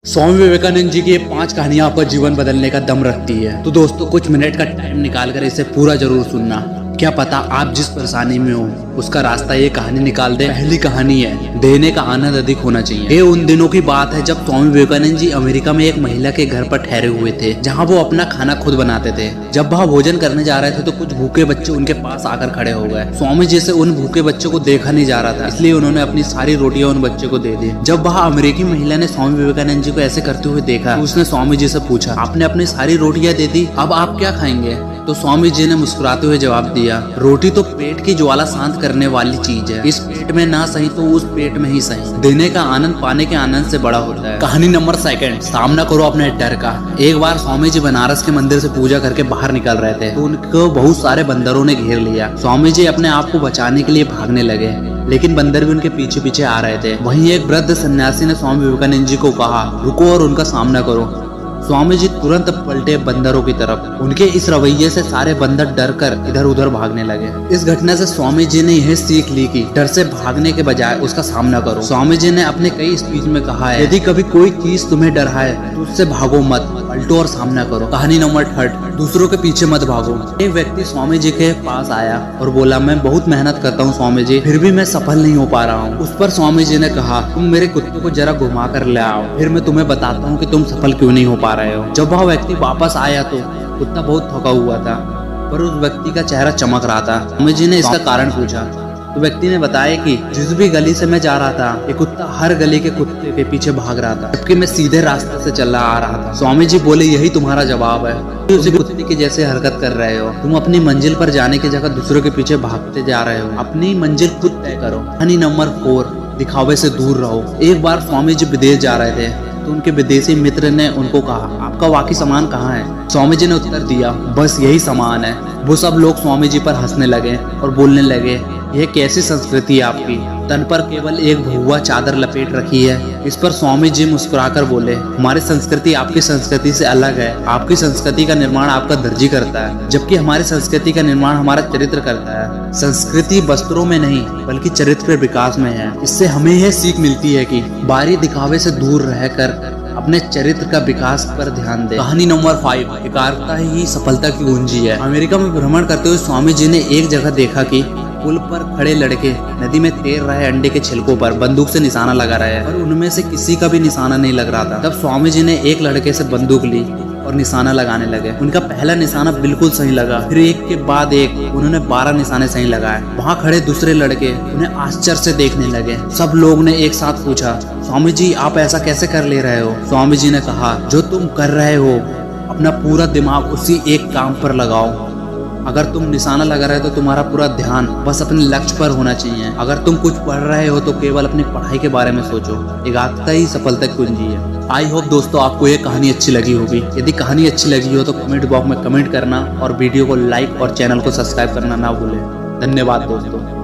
स्वामी विवेकानंद जी की ये 5 कहानियां आपका जीवन बदलने का दम रखती है। तो दोस्तों कुछ मिनट का टाइम निकाल कर इसे पूरा जरूर सुनना। क्या पता आप जिस परेशानी में हो उसका रास्ता ये कहानी निकाल दे। पहली कहानी है, देने का आनंद अधिक होना चाहिए। ये उन दिनों की बात है जब स्वामी विवेकानंद जी अमेरिका में एक महिला के घर पर ठहरे हुए थे, जहाँ वो अपना खाना खुद बनाते थे। जब वह भोजन करने जा रहे थे तो कुछ भूखे बच्चे उनके पास आकर खड़े हो गए। स्वामी जी से उन भूखे बच्चों को देखा नहीं जा रहा था, इसलिए उन्होंने अपनी सारी रोटियां उन बच्चे को दे दी। जब वह अमेरिकी महिला ने स्वामी विवेकानंद जी को ऐसे करते हुए देखा, तो उसने स्वामी जी से पूछा, आपने अपनी सारी रोटियां दे दी, अब आप क्या खाएंगे? तो स्वामी जी ने मुस्कुराते हुए जवाब दिया, रोटी तो पेट की ज्वाला शांत करने वाली चीज है, इस पेट में ना सही तो उस पेट में ही सही। देने का आनंद पाने के आनंद से बड़ा होता है। कहानी नंबर 2, सामना करो अपने डर का। एक बार स्वामी जी बनारस के मंदिर से पूजा करके बाहर निकल रहे थे, तो उनको बहुत सारे बंदरों ने घेर लिया। स्वामी जी अपने आप को बचाने के लिए भागने लगे, लेकिन बंदर भी उनके पीछे पीछे आ रहे थे। वहीं एक वृद्ध सन्यासी ने स्वामी विवेकानंद जी को कहा, रुको और उनका सामना करो। स्वामी जी तुरंत पलटे बंदरों की तरफ। उनके इस रवैये से सारे बंदर डर कर इधर उधर भागने लगे। इस घटना से स्वामी जी ने यह सीख ली कि डर से भागने के बजाय उसका सामना करो। स्वामी जी ने अपने कई स्पीच में कहा है, यदि कभी कोई चीज तुम्हें डराए तो उससे भागो मत, पलटो और सामना करो। कहानी नंबर 3, दूसरों के पीछे मत भागो। एक व्यक्ति स्वामी जी के पास आया और बोला, मैं बहुत मेहनत करता हूँ स्वामी जी, फिर भी मैं सफल नहीं हो पा रहा हूँ। उस पर स्वामी जी ने कहा, तुम मेरे कुत्ते को जरा घुमा कर ले आओ, फिर मैं तुम्हें बताता हूँ कि तुम सफल क्यों नहीं हो पा रहे हो। जब वह व्यक्ति वापस आया तो कुत्ता बहुत थका हुआ था, पर उस व्यक्ति का चेहरा चमक रहा था। स्वामी जी ने इसका कारण पूछा तो व्यक्ति ने बताया कि जिस भी गली से मैं जा रहा था, ये कुत्ता हर गली के कुत्ते के पीछे भाग रहा था, जबकि मैं सीधे रास्ते से चला आ रहा था। स्वामी जी बोले, यही तुम्हारा जवाब है, तुम उसी कुत्ते की जैसे हरकत कर रहे हो। तुम अपनी मंजिल पर जाने की जगह दूसरों के पीछे भागते जा रहे हो। अपनी मंजिल खुद तय करो। कहानी नंबर 4, दिखावे से दूर रहो। एक बार स्वामी जी विदेश जा रहे थे, तो उनके विदेशी मित्र ने उनको कहा, आपका वाकई सामान कहाँ है? स्वामी जी ने उत्तर दिया, बस यही सामान है। वो सब लोग स्वामी जी पर हंसने लगे और बोलने लगे, यह कैसी संस्कृति है आपकी, तन पर केवल एक भगवा चादर लपेट रखी है। इस पर स्वामी जी मुस्कुराकर बोले, हमारी संस्कृति आपकी संस्कृति से अलग है। आपकी संस्कृति का निर्माण आपका दर्जी करता है, जबकि हमारी संस्कृति का निर्माण हमारा चरित्र करता है। संस्कृति वस्त्रों में नहीं बल्कि चरित्र विकास में है। इससे हमें यह सीख मिलती है कि बाहरी दिखावे से दूर रहकर अपने चरित्र का विकास पर ध्यान दें। कहानी नंबर 5, एकाग्रता ही सफलता की कुंजी है। अमेरिका में भ्रमण करते हुए स्वामी जी ने एक जगह देखा कि पुल पर खड़े लड़के नदी में तैर रहे अंडे के छिलकों पर बंदूक से निशाना लगा रहे हैं, और उनमें से किसी का भी निशाना नहीं लग रहा था। तब स्वामी जी ने एक लड़के से बंदूक ली और निशाना लगाने लगे। उनका पहला निशाना बिल्कुल सही लगा, फिर एक के बाद एक उन्होंने 12 निशाने सही लगाए। वहाँ खड़े दूसरे लड़के उन्हें आश्चर्य से देखने लगे। सब लोग ने एक साथ पूछा, स्वामी जी आप ऐसा कैसे कर ले रहे हो? स्वामी जी ने कहा, जो तुम कर रहे हो अपना पूरा दिमाग उसी एक काम पर लगाओ। अगर तुम निशाना लगा रहे हो तो तुम्हारा पूरा ध्यान बस अपने लक्ष्य पर होना चाहिए। अगर तुम कुछ पढ़ रहे हो तो केवल अपनी पढ़ाई के बारे में सोचो। एकाग्रता ही सफलता की कुंजी है। आई होप दोस्तों आपको ये कहानी अच्छी लगी होगी। यदि कहानी अच्छी लगी हो तो कमेंट बॉक्स में कमेंट करना और वीडियो को लाइक और चैनल को सब्सक्राइब करना ना भूलें। धन्यवाद दोस्तों।